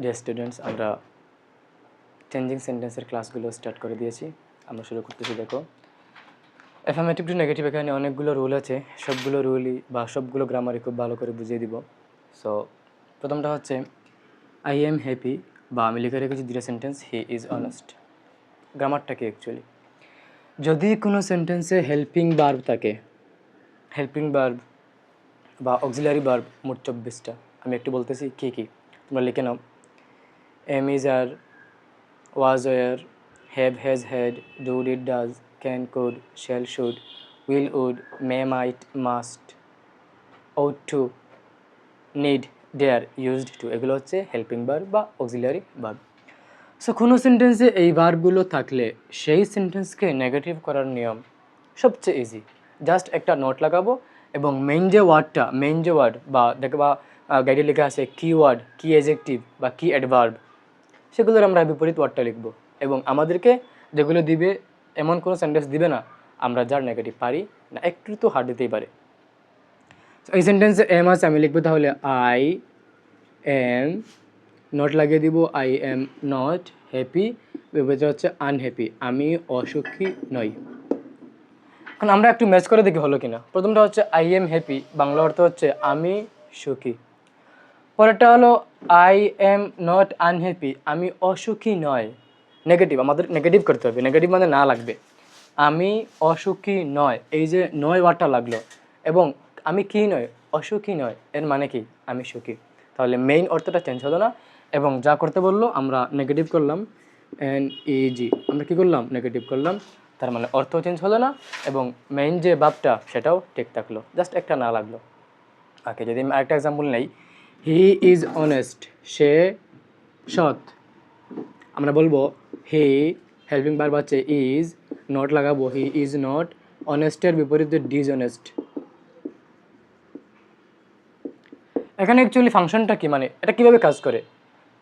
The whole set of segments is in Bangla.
ডিয়ার স্টুডেন্টস, আমরা চেঞ্জিং সেন্টেন্সের ক্লাসগুলো স্টার্ট করে দিয়েছি। আমরা শুরু করতেছি। দেখো, অ্যাফার্মেটিভ টু নেগেটিভ এখানে অনেকগুলো রুল আছে। সবগুলো রুলই বা সবগুলো গ্রামারই খুব ভালো করে বুঝিয়ে দিব। সো প্রথমটা হচ্ছে আই এম হ্যাপি, বা আমি লিখে রেখেছি দুটো সেন্টেন্স, হি ইজ অনেস্ট। গ্রামারটা কি অ্যাকচুয়ালি, যদি কোনো সেন্টেন্সে হেল্পিং ভার্ব থাকে, হেল্পিং ভার্ব বা অক্সিলারি ভার্ব মোট 24টা। আমি একটু বলতেছি কী কী, তোমরা লিখে নাও। Am is are, was, were, have, has, had, do, did, does, can, could, shall, should, will, would, may, might, must, ought to, need, dare, used to, এগুলো হচ্ছে হেল্পিং ভার্ব বা অক্সিলারি ভার্ব। সো কোনো সেন্টেন্সে এই ভার্বগুলো থাকলে সেই সেন্টেন্সকে নেগেটিভ করার নিয়ম সবচেয়ে ইজি। জাস্ট একটা নোট লাগাবো এবং মেইন যে ওয়ার্ড বা দেখবা গাইডে লেখা আছে কি ওয়ার্ড, কি অ্যাডজেক্টিভ বা কি অ্যাডভার্ব, সেগুলোর আমরা বিপরীত ওয়ার্ডটা লিখব এবং আমাদেরকে যেগুলো দিবে এমন কোনো সেন্টেন্স দিবে না আমরা যার নেগেটিভ পারি না, একটু তো হার্ড দিতেই পারে। এই সেন্টেন্সে এম আছে, আমি লিখবো তাহলে আই এম, নট লাগিয়ে দিব আই এম নট হ্যাপি, বিপরীত হচ্ছে আনহ্যাপি, আমি অসুখী নই। এখন আমরা একটু ম্যাচ করে দেখি হলো কিনা। প্রথমটা হচ্ছে আই এম হ্যাপি, বাংলা অর্থ হচ্ছে আমি সুখী। পরেরটা হলো আই এম নট আনহ্যাপি, আমি অসুখী নয়। নেগেটিভ, আমাদের নেগেটিভ করতে হবে, নেগেটিভ মানে না লাগবে। আমি অসুখী নয়, এই যে নয় ওয়ার্ডটা লাগলো, এবং আমি কি নয়, অসুখী নয়, এর মানে কি আমি সুখী। তাহলে মেইন অর্থটা চেঞ্জ হলো না, এবং যা করতে বললো আমরা নেগেটিভ করলাম, এন ইজি, আমরা কী করলাম, নেগেটিভ করলাম। তার মানে অর্থ চেঞ্জ হলো না এবং মেইন যে ভাবটা সেটাও ঠিক থাকলো, জাস্ট একটা না লাগলো। ওকে, যদি আমি আরেকটা এক্সাম্পল নেই, হি ইজ অনেস্ট, সে সৎ। আমরা বলবো হি, হেল্পিং ভার্ব আছে ইজ, নট লাগাবো হি ইজ নট, অনেস্টের বিপরীতে ডিসঅনেস্ট। এখানে অ্যাকচুয়ালি ফাংশনটা কি, মানে এটা কীভাবে কাজ করে,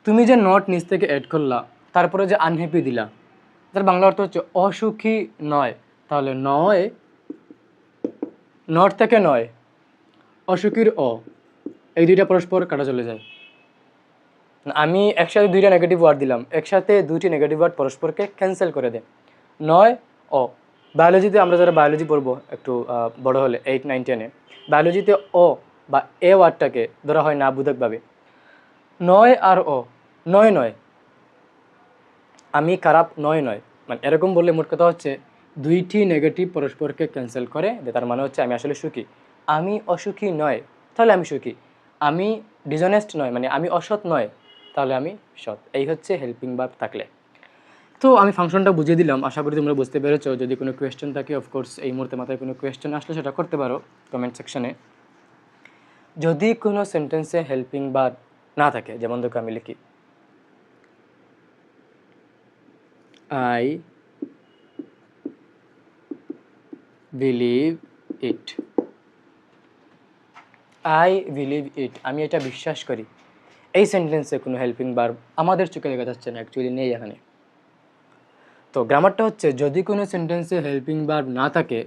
তুমি যে নট নিচ থেকে অ্যাড করলা, তারপরে যে আনহ্যাপি দিলা, তার বাংলা অর্থ হচ্ছে অসুখী নয়। তাহলে নয়, নট থেকে নয়, অসুখীর অ, এই দুইটা পরস্পর কাটা চলে যায়। আমি একসাথে দুইটা নেগেটিভ ওয়ার্ড দিলাম, একসাথে দুইটি নেগেটিভ ওয়ার্ড পরস্পরকে ক্যান্সেল করে দেয়। নয় ও, বায়োলজিতে আমরা যারা বায়োলজি পড়বো একটু বড় হলে 8, 9, 10-এ, বায়োলজিতে ও বা এ ওয়ার্ডটাকে ধরা হয় না বোধকভাবে। নয় আর ও, নয় নয়, আমি খারাপ নয় নয়, মানে এরকম বললে মোট কথা হচ্ছে দুইটি নেগেটিভ পরস্পরকে ক্যান্সেল করে, তার মানে হচ্ছে আমি আসলে সুখী। আমি অসুখী নয়, তাহলে আমি সুখী। আমি ডিসঅনেস্ট নয়, মানে আমি অসৎ নয়, তাহলে আমি সৎ। এই হচ্ছে হেল্পিং ভার্ব থাকলে। তো আমি ফাংশনটা বুঝিয়ে দিলাম, আশা করি তোমরা বুঝতে পেরেছো। যদি কোনো কোয়েশ্চেন থাকে, অফকোর্স এই মুহূর্তে মাথায় কোনো কোয়েশ্চেন আসলে সেটা করতে পারো কমেন্ট সেকশনে। যদি কোনো সেন্টেন্সে হেল্পিং ভার্ব না থাকে, যেমন দেখো আমি লিখি I believe it, I believe it, আমি এটা বিশ্বাস করি। এই সেন্টেন্সে কোনো হেল্পিং ভার্ব আমাদের চোখে দেখা যাচ্ছে না, অ্যাকচুয়ালি নেই এখানে। তো গ্রামারটা হচ্ছে যদি কোনো সেন্টেন্সে হেল্পিং ভার্ব না থাকে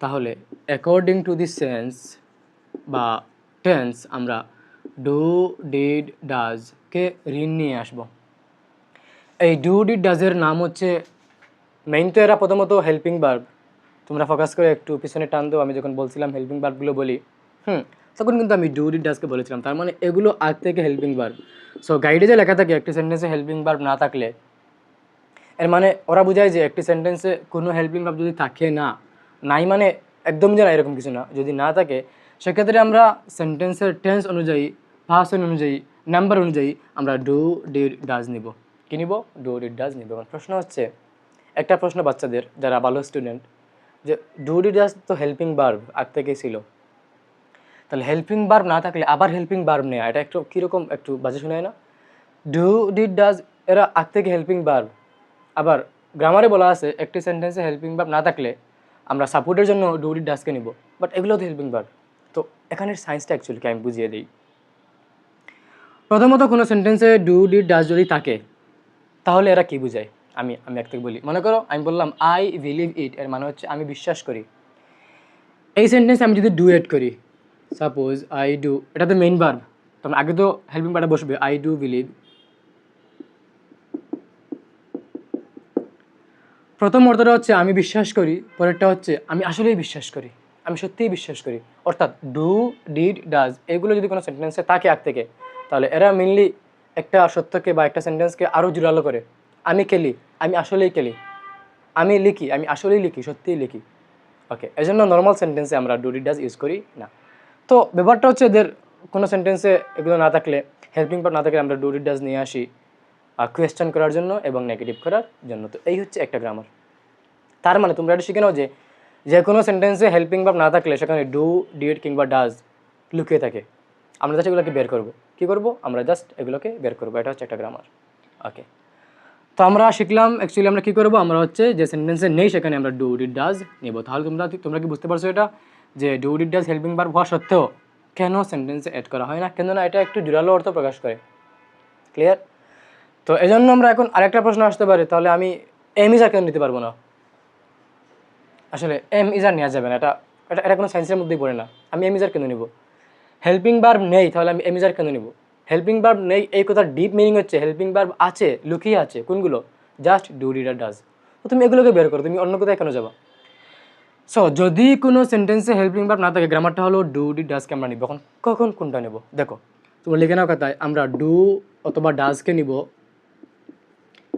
তাহলে অ্যাকর্ডিং টু দি সেন্স বা টেন্স আমরা ডু, ডিড, ডাজকে ঋণ নিয়ে আসবো। এই ডু, ডিড, ডাজের নাম হচ্ছে মেইন, তো এরা প্রথমত হেল্পিং ভার্ব। তোমরা ফোকাস করে একটু পিছনে টান দাও, আমি যখন বলছিলাম হেল্পিং ভার্বগুলো বলি, তখন কিন্তু আমি ডু, ডিড, ডাজকে বলেছিলাম, তার মানে এগুলো আগ থেকে হেল্পিং ভার্ব। সো গাইডে যে লেখা থাকে একটি সেন্টেন্সে হেল্পিং ভার্ব না থাকলে, এর মানে ওরা বোঝায় যে একটি সেন্টেন্সে কোনো হেল্পিং ভার্ব যদি থাকে না, নাই মানে একদম যে না এরকম কিছু না, যদি না থাকে সেক্ষেত্রে আমরা সেন্টেন্সের টেন্স অনুযায়ী, পার্সন অনুযায়ী, নাম্বার অনুযায়ী আমরা ডু, ডিড, ডাজ নিব। কী নিব? ডু, ডিড, ডাজ নিব। প্রশ্ন হচ্ছে, একটা প্রশ্ন বাচ্চাদের যারা ভালো স্টুডেন্ট, যে ডু, ডিড, ডাজ তো হেল্পিং ভার্ব আগ থেকেই ছিল, তাহলে হেল্পিং ভার্ব না থাকলে আবার হেল্পিং ভার্ব নেওয়া, এটা একটু কীরকম, একটু বাজে শোনায় না? ডু, ডিড, ডাজ এরা আগ থেকে হেল্পিং ভার্ব, আবার গ্রামারে বলা আছে একটি সেন্টেন্সে হেল্পিং ভার্ব না থাকলে আমরা সাপোর্টের জন্য ডু, ডিড, ডাজকে নিব, বাট এগুলো তো হেল্পিং ভার্ব। তো এখানের সায়েন্সটা অ্যাকচুয়ালি আমি বুঝিয়ে দিই। প্রথমত কোনো সেন্টেন্সে ডু, ডিড, ডাজ যদি থাকে তাহলে এরা কী বোঝায়, আমি এক থেকে বলি। মনে করো আমি বললাম আই বিলিভ ইট, এর মানে হচ্ছে আমি বিশ্বাস করি। এই সেন্টেন্সে আমি যদি ডু এড করি, সাপোজ আই ডু, এটা তো মেইন ভার্ব, তখন আগে তো হেল্পিং ভার্বটা বসবে, আই ডু বিলিভ প্রথম অর্থটা হচ্ছে আমি বিশ্বাস করি, পরেরটা হচ্ছে আমি আসলেই বিশ্বাস করি, আমি সত্যিই বিশ্বাস করি। অর্থাৎ ডু, ডিড, ডাজ এগুলো যদি কোনো সেন্টেন্সে থাকে আগ থেকে, তাহলে এরা মেনলি একটা সত্যকে বা একটা সেন্টেন্সকে আরও জোরালো করে। আমি খেলি, আমি আসলেই খেলি। আমি লিখি, আমি আসলেই লিখি, সত্যিই লিখি। ওকে, এই জন্য নর্মাল সেন্টেন্সে আমরা ডু, ডিড, ডাজ ইউজ করি না। তো ব্যাপারটা হচ্ছে এদের কোনো সেন্টেন্সে এগুলো না থাকলে, হেল্পিং ভার্ব না থাকলে আমরা ডু, ডিড, ডাজ নিয়ে আসি কোয়েশ্চেন করার জন্য এবং নেগেটিভ করার জন্য। তো এই হচ্ছে একটা গ্রামার। তার মানে তোমরা এটা শিখে নাও যে যে কোনো সেন্টেন্সে হেল্পিং ভার্ব না থাকলে সেখানে ডু, ডিড কিংবা ডাজ লুকিয়ে থাকে। আমরা জাস্ট এগুলোকে বের করব। কী করব? আমরা জাস্ট এগুলোকে বের করব। এটা হচ্ছে একটা গ্রামার। ওকে, তো আমরা শিখলাম অ্যাকচুয়ালি আমরা কী করবো, আমরা হচ্ছে যে সেন্টেন্সে নেই সেখানে আমরা ডু, ডিড, ডাজ নেব। তাহলে তোমরা কি বুঝতে পারছো এটা, যে do, did, does helping verb হওয়া সত্ত্বেও কেন সেন্টেন্সে অ্যাড করা হয় না? কেন না এটা একটু জোরালো অর্থ প্রকাশ করে। ক্লিয়ার? তো এই জন্য আমরা এখন আরেকটা প্রশ্ন আসতে পারে, তাহলে আমি এম ইজ আর কেন নিতে পারবো না? আসলে এম ইজ আর নেওয়া যাবে না, এটা এটা এটা কোনো সায়েন্সের মধ্যেই পড়ে না। আমি এম ইজ আর কেন নিব? হেল্পিং ভার্ব নেই, তাহলে আমি এম ইজ আর কেন নিব? হেল্পিং ভার্ব নেই এই কথার ডিপ মিনিং হচ্ছে হেল্পিং ভার্ব আছে, লুকিয়ে আছে। কোনগুলো? জাস্ট ডু, ডিড আর ডাজ। তো তুমি এগুলোকে বের করো, তুমি অন্য কোথায় কেন যাবা? সো যদি কোনো সেন্টেন্সে হেল্পিং ভার্ব না থাকে, গ্রামারটা হলো ডু, ডিড, ডাজকে আমরা নিব। কখন কোনটা নেব? দেখো, তোমরা লিখে নাও কথায়, আমরা ডু অথবা ডাজকে নিব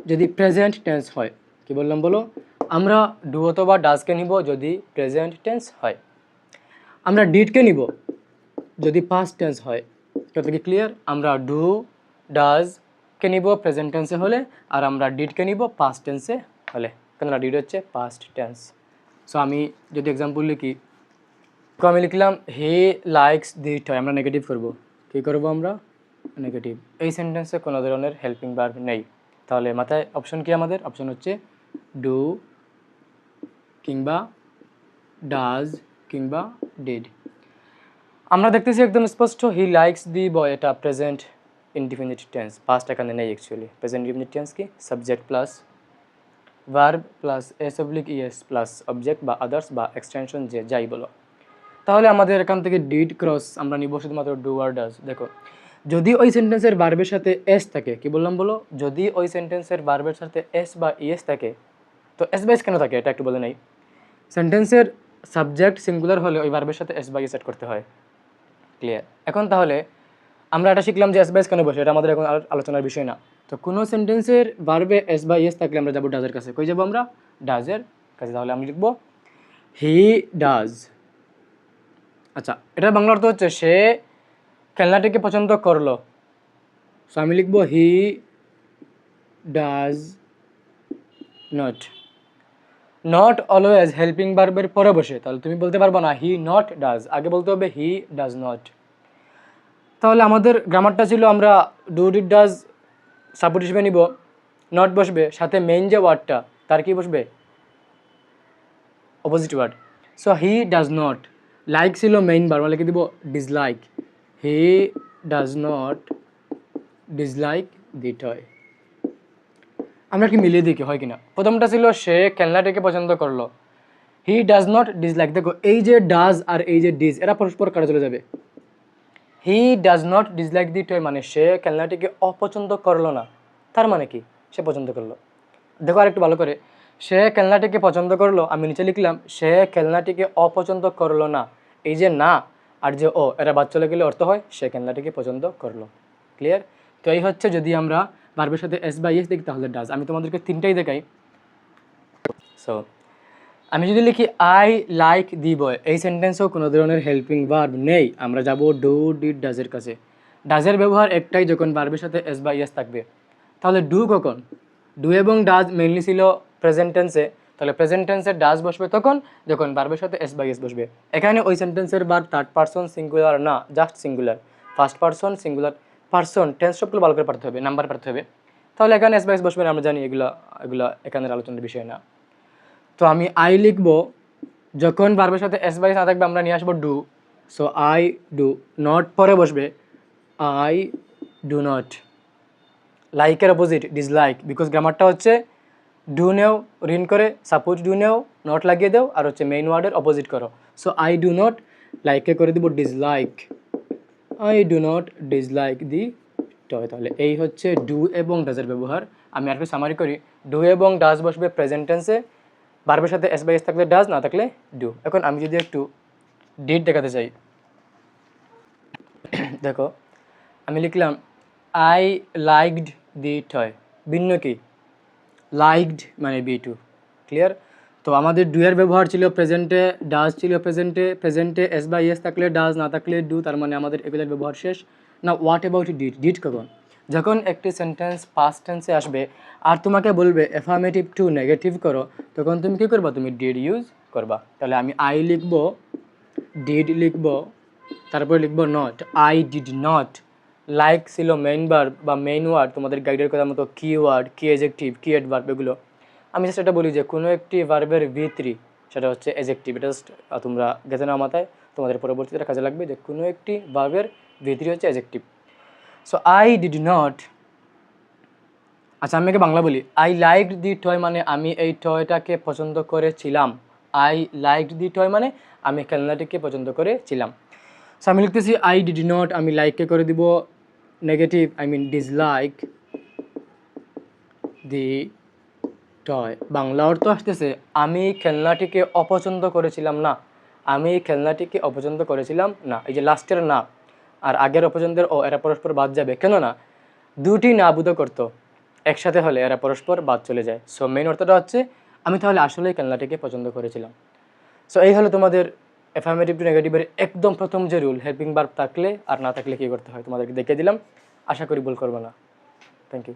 যদি প্রেজেন্ট টেন্স হয়। কি বললাম বলো? আমরা ডু অথবা ডাজকে নিব যদি প্রেজেন্ট টেন্স হয়। আমরা ডিডকে নিব যদি পাস্ট টেন্স হয়। কথা কি ক্লিয়ার? আমরা ডু, ডাজকে নিব প্রেজেন্ট টেন্সে হলে, আর আমরা ডিডকে নিব পাস্ট টেন্সে হলে। কেননা ডিড হচ্ছে পাস্ট টেন্স। সো আমি যদি এক্সাম্পল লিখি, তো আমি লিখলাম হি লাইকস দি টয়, আমরা নেগেটিভ করব। কী করব আমরা? নেগেটিভ। এই সেন্টেন্সে কোনো ধরনের হেল্পিং ভার্ব নেই, তাহলে মাথায় অপশন কি আমাদের? অপশন হচ্ছে ডু কিংবা ডাজ কিংবা ডিড। আমরা দেখতেছি একদম স্পষ্ট, হি লাইকস দি বয়, এটা প্রেজেন্ট ইনডিফিনিট টেন্স, পাস্ট এখানে নেই অ্যাকচুয়ালি। প্রেজেন্ট ইনডিফিনিট টেন্স কি? Subject plus verb plus S oblique ES plus object বা আদার্স বা এক্সটেনশন যে যাই বলো। তাহলে আমাদের এখান থেকে ডিড ক্রস আমরা নিব শুধুমাত্র ডু আর ডাজ। দেখো, যদি ওই সেন্টেন্সের ভার্বের সাথে এস থাকে, কি বললাম বলো? যদি ওই সেন্টেন্সের ভার্বের সাথে এস বা ইএস থাকে, তো এস বা এস কেন থাকে এটা একটু বলে নেই। সেন্টেন্সের সাবজেক্ট সিঙ্গুলার হলে ওই ভার্বের সাথে এস বা ইএস অ্যাড করতে হয়। ক্লিয়ার? এখন তাহলে আমরা এটা শিখলাম যে এস বা এস কেন বসে, এটা আমাদের এখন আলোচনার বিষয় না। তো কোনো সেন্টেন্সের ভার্বে এস বা ইএস থাকলে আমরা যাবো ডাজের কাছে। কই যাবো আমরা? ডাজের কাছে। তাহলে আমি লিখবো হি ডাজ। আচ্ছা, এটার বাংলা অর্থ হচ্ছে সে খেলনাটিকে পছন্দ করলো। সো আমি লিখবো হি does not. Not always helping ভার্বের পরে বসে, তাহলে তুমি বলতে পারবো না হি নট ডাজ, আগে বলতে হবে হি ডাজ নট। তাহলে আমাদের গ্রামারটা ছিল আমরা ডু, ডিড, ডাজ সাপোর্ট হিসেবে নিব, নট বসবে, সাথে মেইন যে ওয়ার্ডটা তার কি বসবে? Opposite word. So he does not, like ছিল মেইন ভার্ব, লিখে দিব dislike, he does not dislike the toy. আমরা কি মিলিয়ে দেখি হয় কিনা। প্রথমটা ছিল সে খেলনাটিকে পছন্দ করলো, হি ডাজ নট ডিসলাইক। দেখো, এই যে ডাজ আর এই যে ডিস এরা পরস্পর কাটা চলে যাবে। হি does not dislike the toy মানে সে খেলনাটিকে অপছন্দ করলো না। তার মানে কি? সে পছন্দ করলো। দেখো আরেকটু ভালো করে, সে খেলনাটিকে পছন্দ করলো, আমি নিচে লিখলাম সে খেলনাটিকে অপছন্দ করলো না। এই যে না আর যে ও, এরা বাদ চলে গেলে অর্থ হয় সে খেলনাটিকে পছন্দ করলো। ক্লিয়ার? তো এই হচ্ছে যদি আমরা ভার্বের সাথে এস বা ইএস দেখি তাহলে ডাজ। আমি তোমাদেরকে তিনটাই দেখাই। সো আমি যদি লিখি আই লাইক দি বয়, এই সেন্টেন্সেও কোনো ধরনের হেল্পিং ভার্ব নেই, আমরা যাব ডু, ডিড, ডাজের কাছে। ডাজের ব্যবহার একটাই, যখন ভার্বের সাথে এস বা ইএস থাকবে। তাহলে ডু কখন? ডু এবং ডাজ মেইনলি ছিল প্রেজেন্ট টেন্সে, তাহলে প্রেজেন্ট টেন্সের ডাজ বসবে তখন যখন ভার্বের সাথে এস বা ইএস বসবে। এখানে ওই সেন্টেন্সের ভার্ব থার্ড পারসন সিঙ্গুলার না, just singular. First person singular, person tense সবগুলো ভালো করে পড়তে হবে, নাম্বার পড়তে হবে। তাহলে এখানে এস বা ইএস বসবে না, আমরা জানি এগুলা এখানের আলোচনার বিষয় না। তো আমি আই লিখবো যখন ভার্বের সাথে এস বা ইএস না থাকবে, আমরা নিয়ে আসবো do. So I do. Not পরে বসবে, আই ডু নট। লাইকের অপোজিট ডিসলাইক, বিকজ গ্রামারটা হচ্ছে ডু নেও, রিন করে সাপোজ ডু নেও, নট লাগিয়ে দাও, আর হচ্ছে মেইন ওয়ার্ডের অপোজিট করো। সো আই ডু নট, লাইকে করে দিব dislike, I do not dislike the toy. তাহলে এই হচ্ছে ডু এবং ডাজের ব্যবহার। আমি আরেকটু সামারি করি, ডু এবং ডাজ বসবে প্রেজেন্ট টেন্সে, ভার্বের সাথে এস বাই এস থাকলে ডাজ, না থাকলে ডু। এখন আমি যদি একটু ডিড দেখাতে চাই, দেখো আমি লিখলাম আই লাইকড দি টয়, ভিন্ন কি লাইকড মানে বি টু, ক্লিয়ার। তো আমাদের ডু এর ব্যবহার ছিল প্রেজেন্টে, ডাজ ছিল প্রেজেন্টে, প্রেজেন্টে এস বাই এস থাকলে ডাজ, না থাকলে ডু, তার মানে আমাদের এগুলোর ব্যবহার শেষ। না হোয়াট অ্যাবাউট ডিড, ডিড কখন? যখন একটি সেন্টেন্স পাস্ট টেন্সে আসবে আর তোমাকে বলবে অ্যাফার্মেটিভ টু নেগেটিভ করো, তখন তুমি কী করবা? তুমি ডিড ইউজ করবা। তাহলে আমি আই লিখব, ডিড লিখব, তারপরে লিখব not, I did not. Like ছিল মেইন ভার্ব বা মেইন ওয়ার্ড, তোমাদের গাইডের কথা মতো কি ওয়ার্ড, কি এজেক্টিভ, কি অ্যাডভার্ব, এগুলো। আমি জাস্ট এটা বলি যে কোনো একটি ভার্বের V3 সেটা হচ্ছে এজেক্টিভ। এটা জাস্ট তোমরা গেছে না মাথায়, তোমাদের পরবর্তীতে কাজে লাগবে যে কোনো একটি ভার্বের V3 হচ্ছে adjective. So I did not, আচ্ছা আমি একে বাংলা বলি, আই লাইকড দি টয় মানে আমি এই টয়টাকে পছন্দ করেছিলাম। আই লাইকড দি টয় মানে আমি খেলনাটিকে পছন্দ করেছিলাম। সো আমি লিখতেছি আই ডিড নট, আমি লাইককে করে দিব negative, I mean dislike the toy. Bangla অর্থ আসতেছে আমি খেলনাটিকে অপছন্দ করেছিলাম না, আমি খেলনাটিকে অপছন্দ করেছিলাম না। এই যে লাস্টের না আর আগের অপছন্দের ও, এরা পরস্পর বাদ যাবে, কেননা দুটি না বুধ করতো একসাথে হলে এরা পরস্পর বাদ চলে যায়। সো মেইন অর্থটা হচ্ছে আমি তাহলে আসলেই খেলনাটিকে পছন্দ করেছিলাম। সো এই হলো তোমাদের অ্যাফার্মেটিভ টু নেগেটিভের একদম প্রথম যে রুল, হেল্পিং ভার্ব থাকলে আর না থাকলে কী করতে হয় তোমাদেরকে দেখিয়ে দিলাম। আশা করি ভুল করবো না। Thank you.